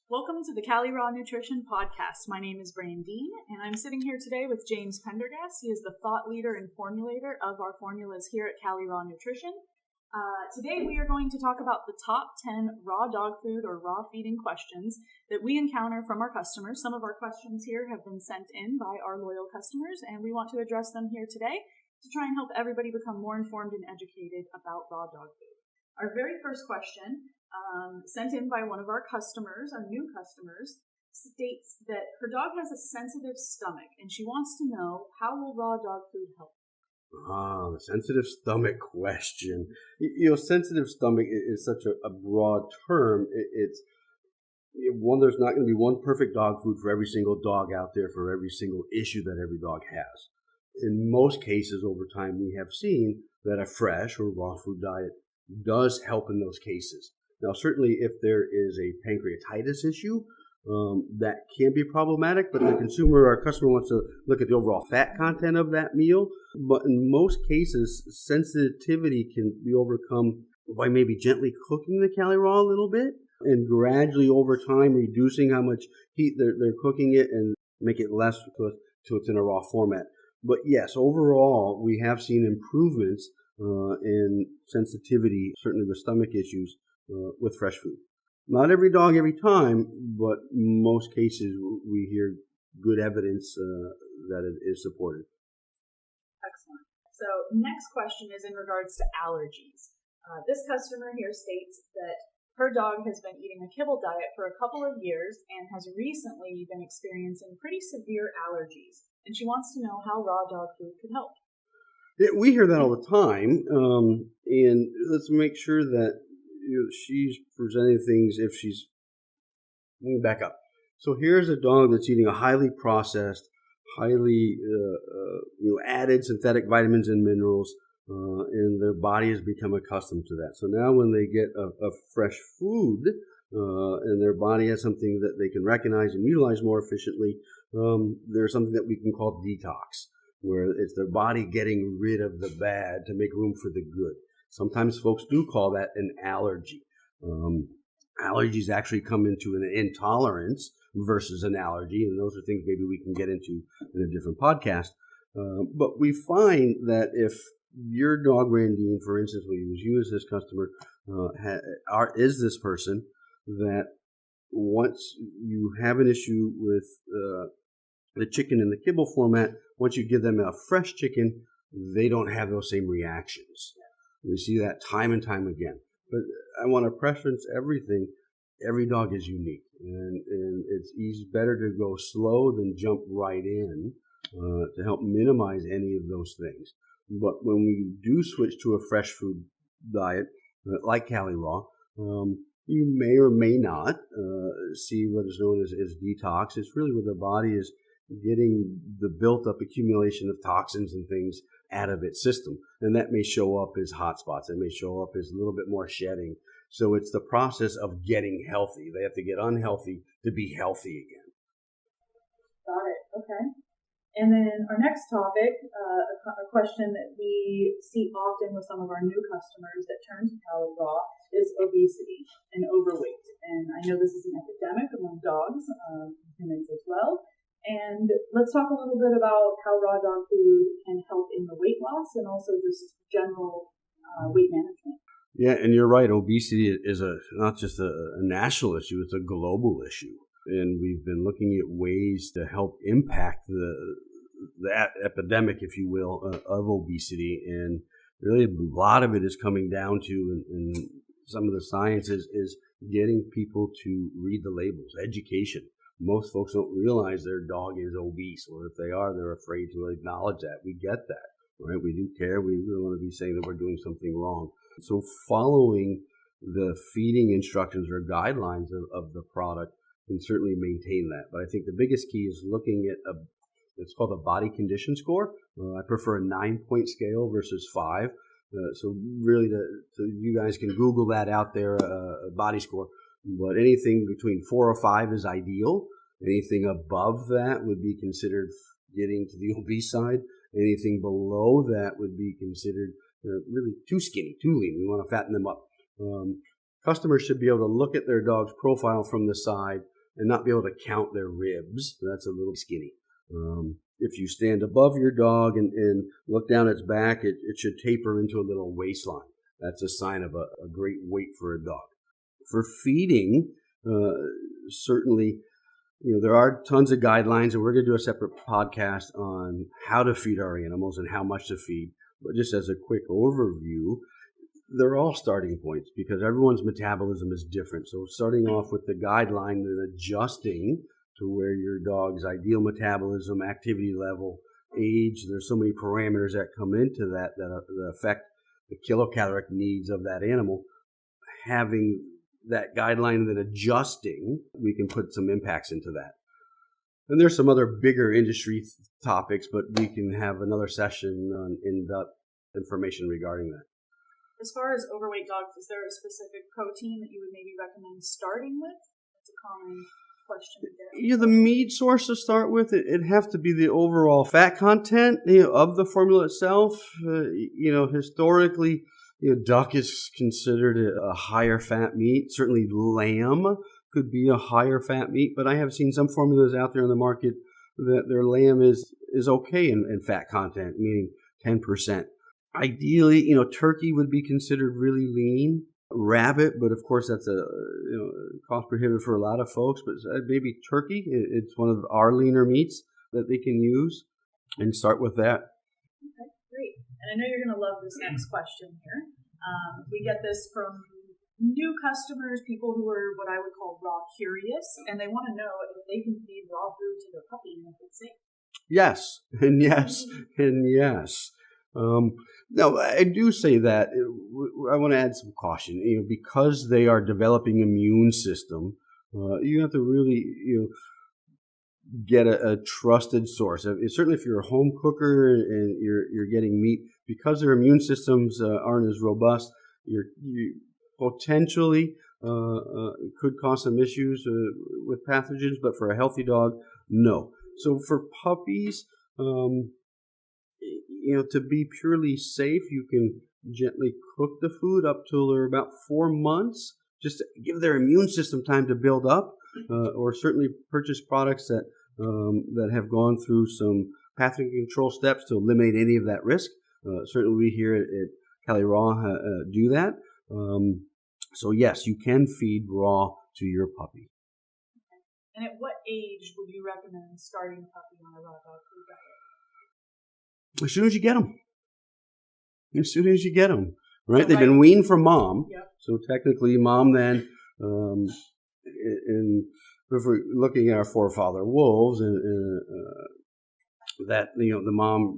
Welcome to the Cali Raw Nutrition Podcast. My name is Brandine, and I'm sitting here today with James Pendergast. He is the thought leader and formulator of our formulas here at Cali Raw Nutrition. Today we are going to talk about the top 10 raw dog food or raw feeding questions that we encounter from our customers. Some of our questions here have been sent in by our loyal customers, and we want to address them here today to try and help everybody become more informed and educated about raw dog food. Our very first question, sent in by one of our customers, our new customers, states that her dog has a sensitive stomach and she wants to know, how will raw dog food help? The sensitive stomach question. Sensitive stomach is such a broad term. There's not going to be one perfect dog food for every single dog out there for every single issue that every dog has. In most cases over time, we have seen that a fresh or raw food diet does help in those cases. Now, certainly if there is a pancreatitis issue, that can be problematic, but our customer wants to look at the overall fat content of that meal. But in most cases, sensitivity can be overcome by maybe gently cooking the Cali Raw a little bit and gradually over time reducing how much heat they're cooking it and make it less to it's in a raw format. But yes, overall, we have seen improvements in sensitivity, certainly with stomach issues, with fresh food. Not every dog every time, but in most cases we hear good evidence that it is supported. Excellent. So next question is in regards to allergies. This customer here states that her dog has been eating a kibble diet for a couple of years and has recently been experiencing pretty severe allergies, and she wants to know how raw dog food could help. Yeah, we hear that all the time, and let's make sure that she's presenting things if she's... Let me back up. So here's a dog that's eating a highly processed, highly added synthetic vitamins and minerals, and their body has become accustomed to that. So now when they get a fresh food, and their body has something that they can recognize and utilize more efficiently, there's something that we can call detox, where it's their body getting rid of the bad to make room for the good. Sometimes folks do call that an allergy. Allergies actually come into an intolerance versus an allergy, and those are things maybe we can get into in a different podcast. But we find that if your dog, Randine, for instance, we use you as this customer, is this person that once you have an issue with the chicken in the kibble format, once you give them a fresh chicken, they don't have those same reactions. We see that time and time again. But I want to preference everything. Every dog is unique, and it's better to go slow than jump right in to help minimize any of those things. But when we do switch to a fresh food diet, like Cali Raw, you may or may not see what is known as detox. It's really where the body is getting the built-up accumulation of toxins and things out of its system. And that may show up as hot spots. It may show up as a little bit more shedding. So it's the process of getting healthy. They have to get unhealthy to be healthy again. Got it. Okay. And then our next topic, a question that we see often with some of our new customers that turn to Cali Raw, is obesity and overweight. And I know this is an epidemic among dogs, humans as well. And let's talk a little bit about how raw dog food can help in the weight loss and also just general weight management. Yeah, and you're right. Obesity is not just a national issue, it's a global issue. And we've been looking at ways to help impact that epidemic, if you will, of obesity. And really a lot of it is coming down to, and some of the science is getting people to read the labels, education. Most folks don't realize their dog is obese, or if they are, they're afraid to acknowledge that. We get that, right? We do care. We don't want to be saying that we're doing something wrong. So following the feeding instructions or guidelines of the product can certainly maintain that. But I think the biggest key is looking at it's called a body condition score. I prefer a 9-point scale versus 5. So really, you guys can Google that out there, a body score. But anything between 4 or 5 is ideal. Anything above that would be considered getting to the obese side. Anything below that would be considered really too skinny, too lean. We want to fatten them up. Customers should be able to look at their dog's profile from the side, and not be able to count their ribs. That's a little skinny. If you stand above your dog and look down its back, it should taper into a little waistline. That's a sign of a great weight for a dog. For feeding, certainly, there are tons of guidelines, and we're going to do a separate podcast on how to feed our animals and how much to feed. But just as a quick overview, they're all starting points because everyone's metabolism is different. So starting off with the guideline and adjusting to where your dog's ideal metabolism, activity level, age, there's so many parameters that come into that affect the kilocaloric needs of that animal. Having that guideline and then adjusting, we can put some impacts into that. And there's some other bigger industry topics, but we can have another session on in-depth information regarding that. As far as overweight dogs, is there a specific protein that you would maybe recommend starting with? That's a common question to get. Yeah, the meat source to start with, it'd have to be the overall fat content of the formula itself. Historically, duck is considered a higher fat meat. Certainly lamb could be a higher fat meat, but I have seen some formulas out there in the market that their lamb is okay in fat content, meaning 10%. Ideally, turkey would be considered really lean. Rabbit, but of course that's cost prohibitive for a lot of folks, but maybe turkey, it's one of our leaner meats that they can use, and start with that. Okay, great. And I know you're going to love this next question here. We get this from new customers, people who are what I would call raw curious, and they want to know if they can feed raw food to their puppy and if it's safe. Yes, and yes, and yes. No, I do say that. I want to add some caution. Because they are developing immune system, you have to really, get a trusted source. Certainly, if you're a home cooker and you're getting meat, because their immune systems aren't as robust, you potentially could cause some issues with pathogens. But for a healthy dog, no. So for puppies, to be purely safe, you can gently cook the food up till they're about 4 months, just to give their immune system time to build up, or certainly purchase products that have gone through some pathogen control steps to eliminate any of that risk. Certainly we here at Cali Raw do that. So yes, you can feed raw to your puppy. Okay. And at what age would you recommend starting a puppy on a raw dog food diet? As soon as you get them. As soon as you get them, right? They've been weaned from mom. Yep. So technically mom then, and if we're looking at our forefather wolves, that, the mom,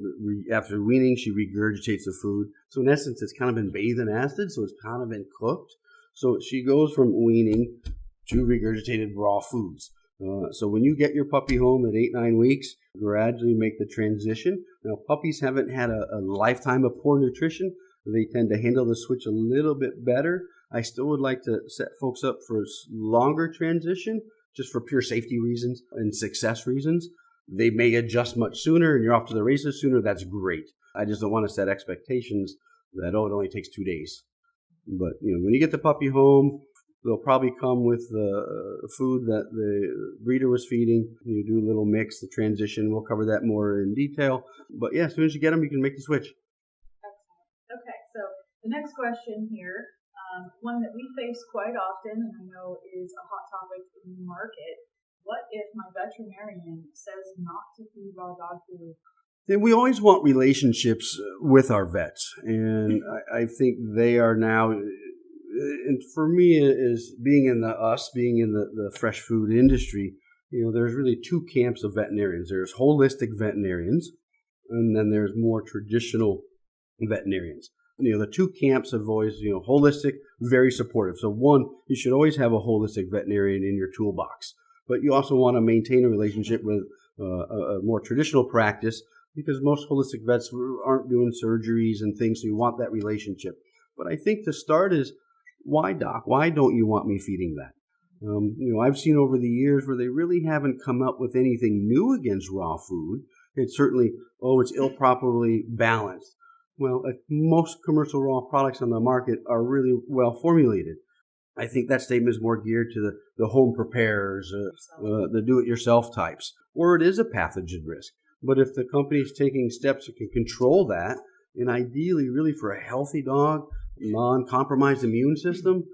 after weaning, she regurgitates the food. So in essence, it's kind of been bathed in acid, so it's kind of been cooked. So she goes from weaning to regurgitated raw foods. So when you get your puppy home at 8-9 weeks, gradually make the transition. Now, puppies haven't had a lifetime of poor nutrition. They tend to handle the switch a little bit better. I still would like to set folks up for a longer transition, just for pure safety reasons and success reasons. They may adjust much sooner and you're off to the races sooner. That's great. I just don't want to set expectations that, it only takes 2 days. But, when you get the puppy home, they'll probably come with the food that the breeder was feeding. You do a little mix, the transition. We'll cover that more in detail. But yeah, as soon as you get them, you can make the switch. Excellent. Okay, so the next question here, one that we face quite often, and I know is a hot topic in the market. What if my veterinarian says not to feed raw dog food? Then we always want relationships with our vets. And I think they are now... And for me, is being in the fresh food industry, there's really two camps of veterinarians. There's holistic veterinarians, and then there's more traditional veterinarians. The two camps have always, holistic, very supportive. So one, you should always have a holistic veterinarian in your toolbox. But you also want to maintain a relationship with a more traditional practice, because most holistic vets aren't doing surgeries and things, so you want that relationship. But I think to start is, why, doc? Why don't you want me feeding that? I've seen over the years where they really haven't come up with anything new against raw food. It's certainly, it's improperly balanced. Well, most commercial raw products on the market are really well formulated. I think that statement is more geared to the home preparers, the do-it-yourself types, or it is a pathogen risk. But if the company is taking steps that can control that, and ideally really for a healthy dog, non-compromised immune system,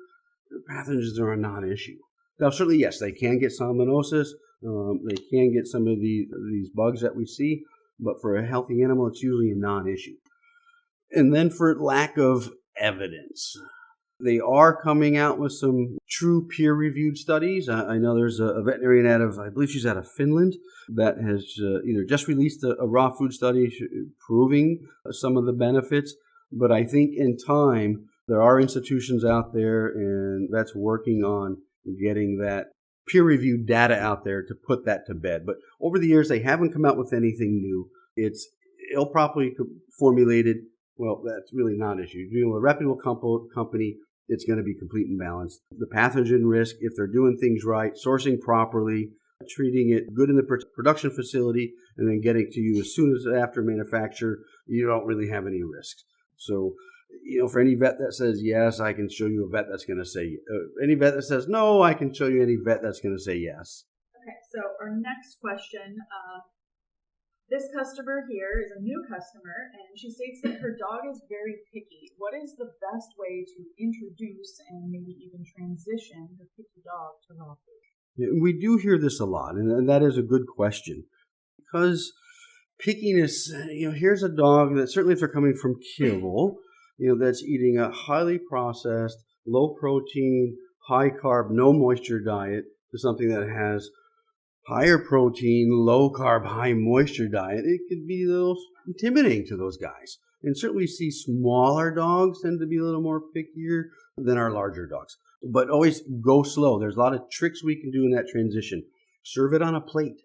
pathogens are a non-issue. Now, certainly, yes, they can get salmonellosis. They can get some of these bugs that we see, but for a healthy animal, it's usually a non-issue. And then for lack of evidence, they are coming out with some true peer-reviewed studies. I know there's a veterinarian I believe she's out of Finland, that has either just released a raw food study proving some of the benefits. But I think in time, there are institutions out there and that's working on getting that peer-reviewed data out there to put that to bed. But over the years, they haven't come out with anything new. It's ill-properly formulated. Well, that's really not an issue. You know, a reputable company, it's going to be complete and balanced. The pathogen risk, if they're doing things right, sourcing properly, treating it good in the production facility, and then getting to you as soon as after manufacture, you don't really have any risks. So, you know, for any vet that says yes, I can show you a vet that's going to say, any vet that says no, I can show you any vet that's going to say yes. Okay, so our next question, this customer here is a new customer, and she states that her dog is very picky. What is the best way to introduce and maybe even transition the picky dog to raw food? Yeah, we do hear this a lot, and that is a good question. Because pickiness, you know, here's a dog that certainly if they're coming from kibble, you know, that's eating a highly processed, low protein, high carb, no moisture diet to something that has higher protein, low carb, high moisture diet, it could be a little intimidating to those guys. And certainly we see smaller dogs tend to be a little more pickier than our larger dogs. But always go slow. There's a lot of tricks we can do in that transition. Serve it on a plate.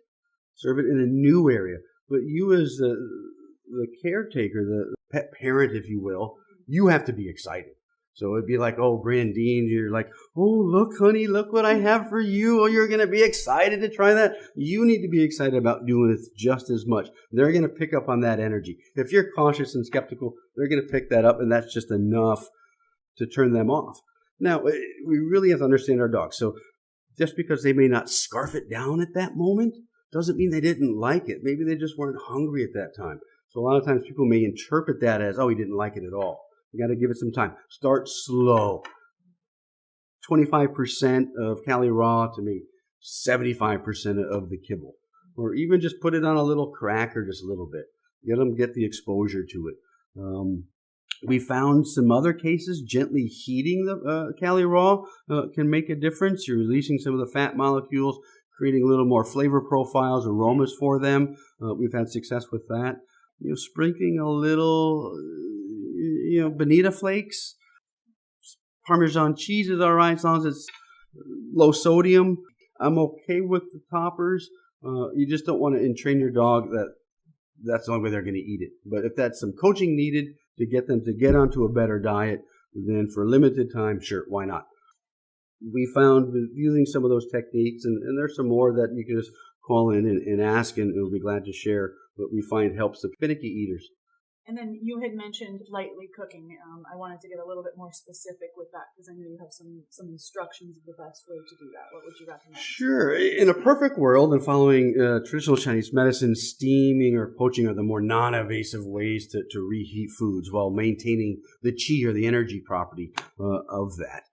Serve it in a new area. But you as the caretaker, the pet parent, if you will, you have to be excited. So it'd be like, oh, Brandine, you're like, oh, look, honey, look what I have for you. Oh, you're going to be excited to try that. You need to be excited about doing it just as much. They're going to pick up on that energy. If you're cautious and skeptical, they're going to pick that up, and that's just enough to turn them off. Now, we really have to understand our dogs. So just because they may not scarf it down at that moment doesn't mean they didn't like it. Maybe they just weren't hungry at that time. So a lot of times people may interpret that as, oh, he didn't like it at all. You got to give it some time. Start slow. 25% of Cali Raw to maybe 75% of the kibble. Or even just put it on a little cracker just a little bit. Let them get the exposure to it. We found some other cases, gently heating the Cali Raw can make a difference. You're releasing some of the fat molecules, creating a little more flavor profiles, aromas for them. We've had success with that. You know, sprinkling a little, bonita flakes. Parmesan cheese is all right as long as it's low sodium. I'm okay with the toppers. You just don't want to entrain your dog that's the only way they're going to eat it. But if that's some coaching needed to get them to get onto a better diet, then for a limited time, sure, why not? We found using some of those techniques, and there's some more that you can just call in and ask, and we'll be glad to share what we find helps the finicky eaters. And then you had mentioned lightly cooking. I wanted to get a little bit more specific with that because I know you have some instructions of the best way to do that. What would you recommend? Sure. In a perfect world and following traditional Chinese medicine, steaming or poaching are the more non-invasive ways to reheat foods while maintaining the qi or the energy property of that.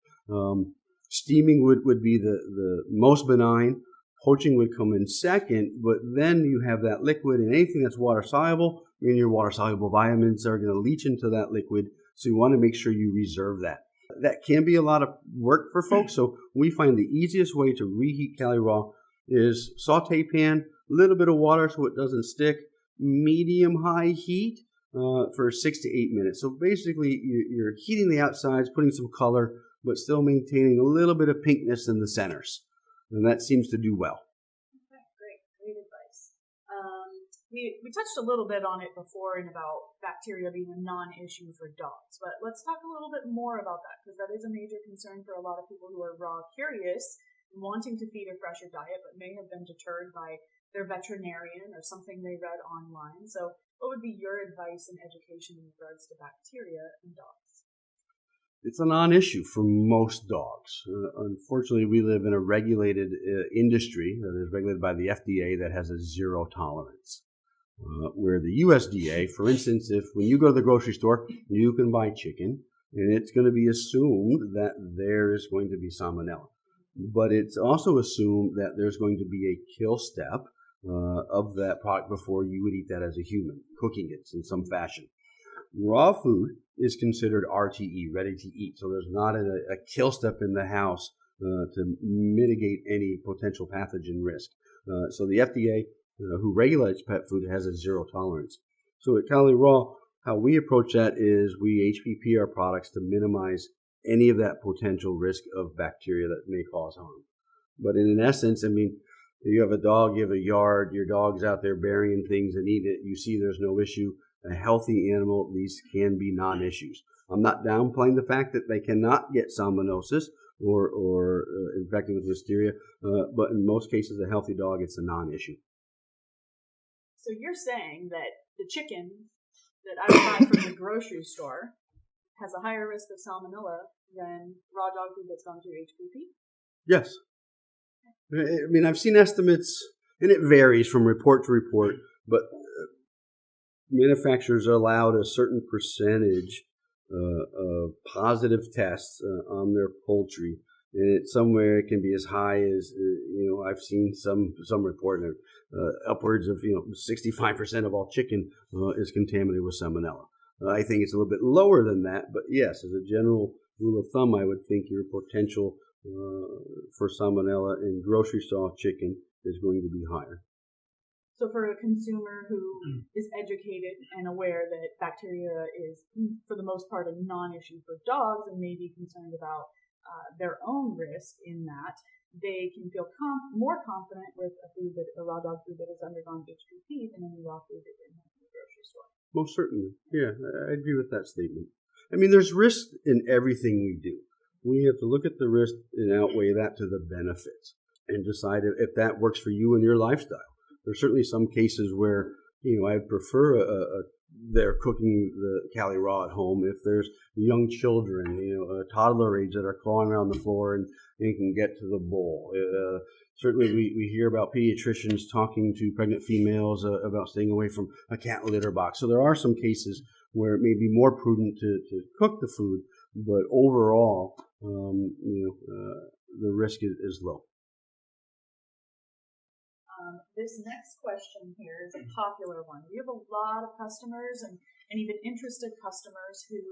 Steaming would be the most benign. Poaching would come in second, but then you have that liquid, and anything that's water-soluble, and your water-soluble vitamins are going to leach into that liquid, so you want to make sure you reserve that. That can be a lot of work for folks, so we find the easiest way to reheat Cali Raw is saute pan, a little bit of water so it doesn't stick, medium-high heat for 6 to 8 minutes. So basically, you're heating the outsides, putting some color, but still maintaining a little bit of pinkness in the centers. And that seems to do well. Okay, great advice. We touched a little bit on it before in about bacteria being a non-issue for dogs, but let's talk a little bit more about that because that is a major concern for a lot of people who are raw curious and wanting to feed a fresher diet, but may have been deterred by their veterinarian or something they read online. So what would be your advice and education in regards to bacteria in dogs? it's a non-issue for most dogs. Unfortunately, we live in a regulated industry that is regulated by the FDA that has a zero tolerance. Where the USDA, for instance, if when you go to the grocery store, you can buy chicken, and it's going to be assumed that there is going to be salmonella. But it's also assumed that there's going to be a kill step of that product before you would eat that as a human, cooking it in some fashion. Raw food is considered RTE, ready to eat, so there's not a kill step in the house to mitigate any potential pathogen risk. So the FDA, who regulates pet food, has a zero tolerance. So at Cali Raw, how we approach that is we HPP our products to minimize any of that potential risk of bacteria that may cause harm. But in essence, I mean, if you have a dog, you have a yard, your dog's out there burying things and eating it, you see there's no issue. A healthy animal, these can be non-issues. I'm not downplaying the fact that they cannot get salmonellosis or infected with listeria, but in most cases, a healthy dog, it's a non-issue. So you're saying that the chicken that I would buy from the grocery store has a higher risk of salmonella than raw dog food that's gone through HPP? Yes. I mean, I've seen estimates, and it varies from report to report, but manufacturers are allowed a certain percentage of positive tests on their poultry. And somewhere it can be as high as, I've seen some report upwards of, 65% of all chicken is contaminated with salmonella. I think it's a little bit lower than that, but yes, as a general rule of thumb, I would think your potential for salmonella in grocery store chicken is going to be higher. So for a consumer who is educated and aware that bacteria is, for the most part, a non-issue for dogs and may be concerned about their own risk in that, they can feel more confident with a raw dog food that has undergone HPP than any raw food that they have in the grocery store. Most certainly. Yeah, I agree with that statement. I mean, there's risk in everything we do. We have to look at the risk and outweigh that to the benefits and decide if that works for you and your lifestyle. There's certainly some cases where, I prefer they're cooking the Cali Raw at home. If there's young children, a toddler age that are crawling around the floor and they can get to the bowl. Certainly we hear about pediatricians talking to pregnant females about staying away from a cat litter box. So there are some cases where it may be more prudent to cook the food, but overall, the risk is low. This next question here is a popular one. We have a lot of customers and even interested customers who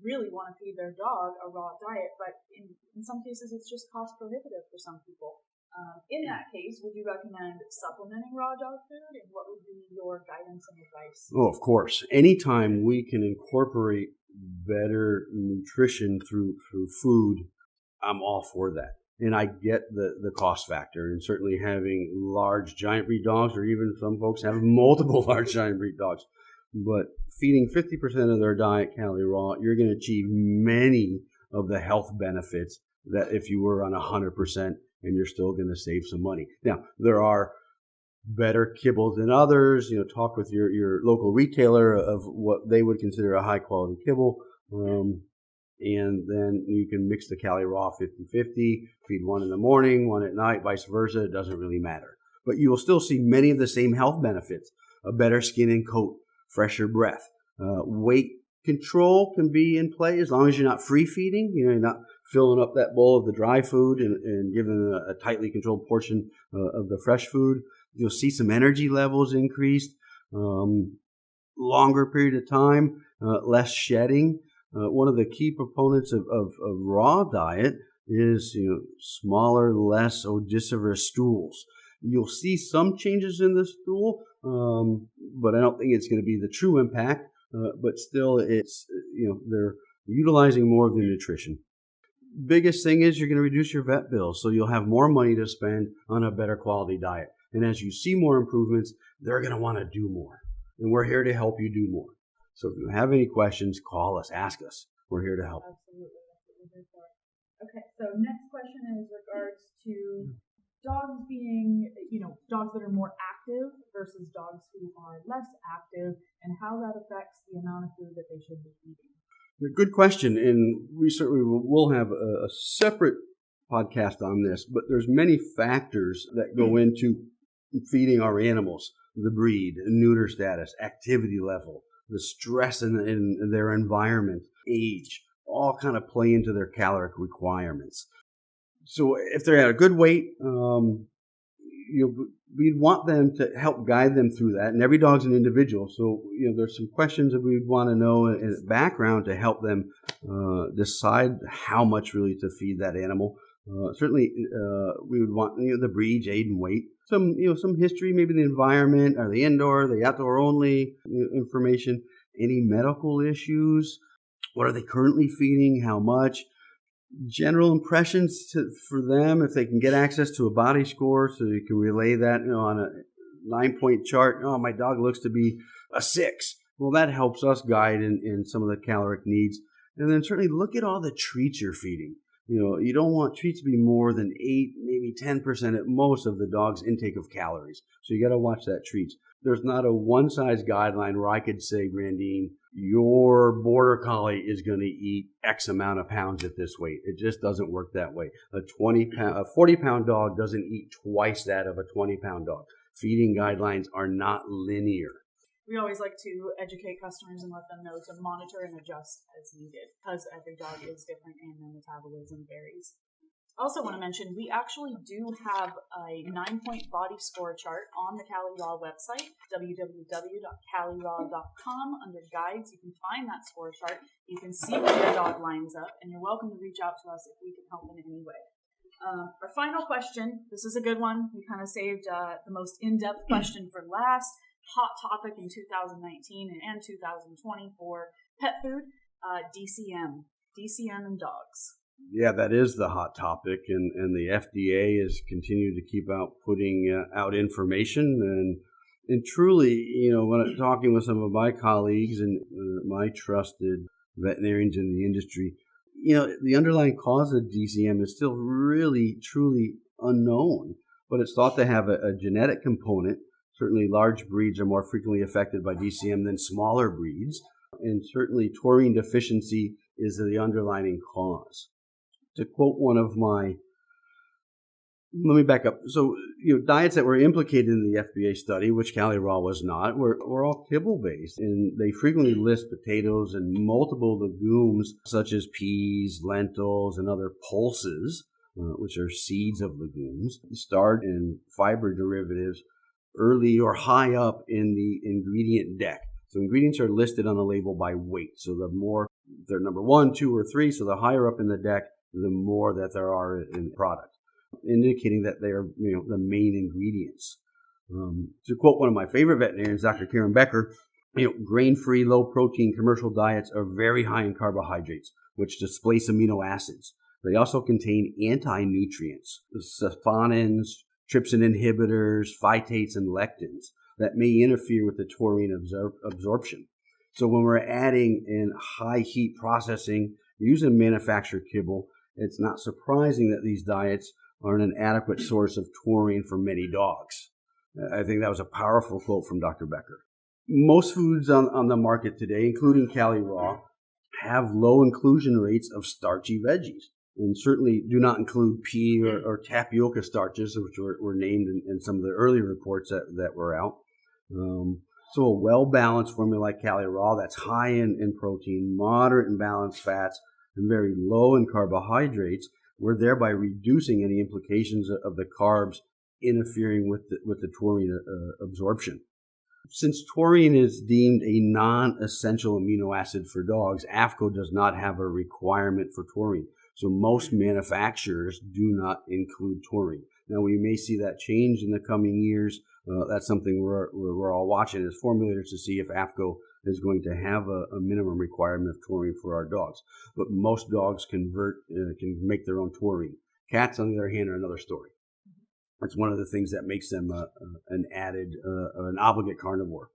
really want to feed their dog a raw diet, but in some cases it's just cost prohibitive for some people. In that case, would you recommend supplementing raw dog food, and what would be your guidance and advice? Oh, of course. Anytime we can incorporate better nutrition through food, I'm all for that. And I get the cost factor, and certainly having large giant breed dogs, or even some folks have multiple large giant breed dogs. But feeding 50% of their diet Cali Raw, you're going to achieve many of the health benefits that if you were on 100%, and you're still going to save some money. Now, there are better kibbles than others. Talk with your local retailer of what they would consider a high quality kibble. And then you can mix the Cali Raw 50-50, feed one in the morning, one at night, vice versa. It doesn't really matter. But you will still see many of the same health benefits: a better skin and coat, fresher breath. Weight control can be in play as long as you're not free feeding. You're not filling up that bowl of the dry food and giving a tightly controlled portion of the fresh food. You'll see some energy levels increased, longer period of time, less shedding. One of the key proponents of raw diet is smaller, less odoriferous stools. You'll see some changes in the stool, but I don't think it's going to be the true impact. But still, it's they're utilizing more of the nutrition. Biggest thing is you're going to reduce your vet bills, so you'll have more money to spend on a better quality diet. And as you see more improvements, they're going to want to do more, and we're here to help you do more. So if you have any questions, call us, ask us. We're here to help. Absolutely. Okay, so next question is regards to dogs being, dogs that are more active versus dogs who are less active, and how that affects the amount of food that they should be eating. Good question, and we certainly will have a separate podcast on this, but there's many factors that go into feeding our animals: the breed, neuter status, activity level, the stress in their environment, age, all kind of play into their caloric requirements. So if they're at a good weight, we'd want them to help guide them through that. And every dog's an individual. So, there's some questions that we'd want to know in the background to help them decide how much really to feed that animal. Certainly, we would want the breed, age, and weight. Some history, maybe the environment, or the indoor, the outdoor only information. Any medical issues? What are they currently feeding? How much? General impressions for them, if they can get access to a body score, so you can relay that on a 9-point chart. Oh, my dog looks to be a 6. Well, that helps us guide in some of the caloric needs. And then certainly look at all the treats you're feeding. You don't want treats to be more than 8, maybe 10% at most of the dog's intake of calories. So you got to watch that treats. There's not a one-size guideline where I could say, Brandine, your border collie is going to eat X amount of pounds at this weight. It just doesn't work that way. A 40-pound dog doesn't eat twice that of a 20-pound dog. Feeding guidelines are not linear. We always like to educate customers and let them know to monitor and adjust as needed, because every dog is different and their metabolism varies. Also want to mention, we actually do have a 9-point body score chart on the CaliRaw website, www.caliraw.com. Under guides, you can find that score chart. You can see where your dog lines up, and you're welcome to reach out to us if we can help in any way. Our final question, this is a good one. We kind of saved the most in-depth question for last. Hot topic in 2019 and 2020 for pet food, DCM in dogs. Yeah, that is the hot topic, and the FDA has continued to keep putting out information, and truly, when I'm talking with some of my colleagues and my trusted veterinarians in the industry, the underlying cause of DCM is still really, truly unknown, but it's thought to have a genetic component. Certainly, large breeds are more frequently affected by DCM than smaller breeds, and certainly taurine deficiency is the underlying cause. To quote let me back up. So, diets that were implicated in the FDA study, which CaliRaw was not, were all kibble-based, and they frequently list potatoes and multiple legumes such as peas, lentils, and other pulses, which are seeds of legumes, starch and fiber derivatives, early or high up in the ingredient deck. So ingredients are listed on the label by weight. So the more they're number 1, 2, or 3, so the higher up in the deck, the more that there are in the product, indicating that they are the main ingredients. To quote one of my favorite veterinarians, Dr. Karen Becker, grain-free, low-protein commercial diets are very high in carbohydrates, which displace amino acids. They also contain anti-nutrients, sulfonins, trypsin inhibitors, phytates, and lectins that may interfere with the taurine absorption. So when we're adding in high heat processing using manufactured kibble, it's not surprising that these diets aren't an adequate source of taurine for many dogs. I think that was a powerful quote from Dr. Becker. Most foods on the market today, including CaliRaw, have low inclusion rates of starchy veggies, and certainly do not include pea or tapioca starches, which were named in some of the early reports that were out. So a well-balanced formula like CaliRaw that's high in protein, moderate in balanced fats, and very low in carbohydrates, we're thereby reducing any implications of the carbs interfering with the taurine absorption. Since taurine is deemed a non-essential amino acid for dogs, AAFCO does not have a requirement for taurine. So most manufacturers do not include taurine. Now, we may see that change in the coming years. That's something we're all watching as formulators to see if AAFCO is going to have a minimum requirement of taurine for our dogs. But most dogs can make their own taurine. Cats, on the other hand, are another story. It's one of the things that makes them an obligate carnivore.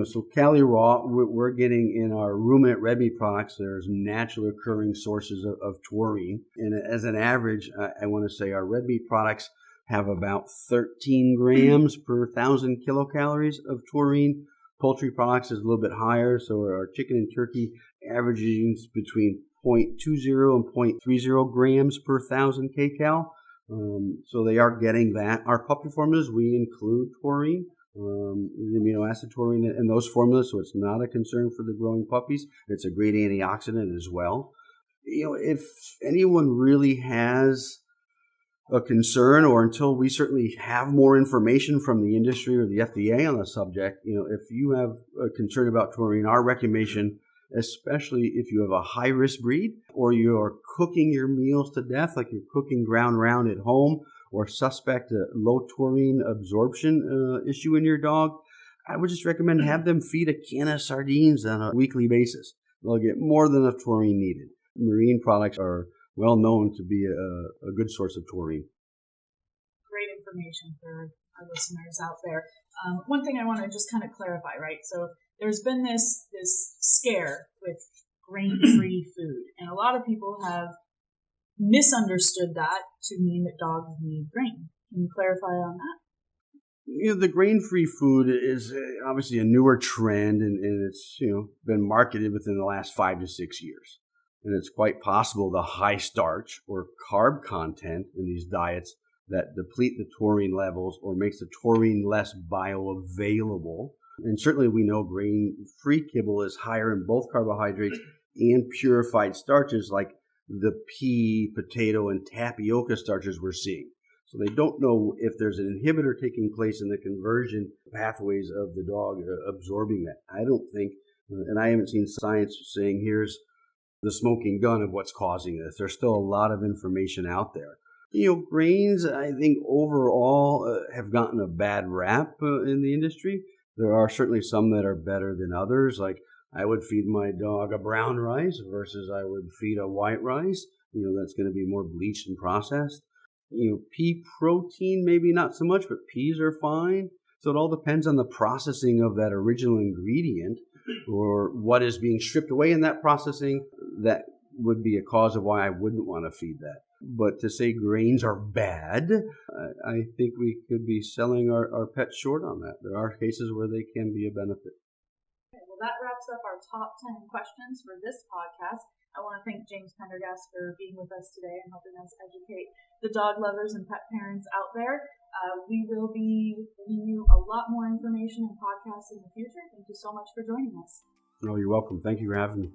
So CaliRaw, we're getting in our ruminant red meat products, there's naturally occurring sources of taurine. And as an average, I want to say our red meat products have about 13 grams per 1,000 kilocalories of taurine. Poultry products is a little bit higher, so our chicken and turkey averaging between 0.20 and 0.30 grams per 1,000 kcal. So they are getting that. Our puppy formulas, we include taurine, amino acid taurine in those formulas, so it's not a concern for the growing puppies. It's a great antioxidant as well. If anyone really has a concern, or until we certainly have more information from the industry or the FDA on the subject, if you have a concern about taurine, our recommendation, especially if you have a high-risk breed or you're cooking your meals to death, like you're cooking ground round at home, or suspect a low taurine absorption issue in your dog, I would just recommend have them feed a can of sardines on a weekly basis. They'll get more than enough taurine needed. Marine products are well known to be a good source of taurine. Great information for our listeners out there. One thing I want to just kind of clarify, right? So there's been this scare with grain-free food, and a lot of people have misunderstood that to mean that dogs need grain. Can you clarify on that? The grain-free food is obviously a newer trend, and it's been marketed within the last 5 to 6 years. And it's quite possible the high starch or carb content in these diets that deplete the taurine levels or makes the taurine less bioavailable. And certainly we know grain-free kibble is higher in both carbohydrates and purified starches like the pea, potato, and tapioca starches we're seeing. So they don't know if there's an inhibitor taking place in the conversion pathways of the dog absorbing that. I don't think, and I haven't seen science saying here's the smoking gun of what's causing this. There's still a lot of information out there. Grains, I think overall have gotten a bad rap in the industry. There are certainly some that are better than others. Like I would feed my dog a brown rice versus I would feed a white rice. That's going to be more bleached and processed. Pea protein, maybe not so much, but peas are fine. So it all depends on the processing of that original ingredient or what is being stripped away in that processing. That would be a cause of why I wouldn't want to feed that. But to say grains are bad, I think we could be selling our pets short on that. There are cases where they can be a benefit. Okay, well, that wraps up our top 10 questions for this podcast. I want to thank James Pendergast for being with us today and helping us educate the dog lovers and pet parents out there. We will be bringing you a lot more information and podcasts in the future. Thank you so much for joining us. Oh, you're welcome. Thank you for having me.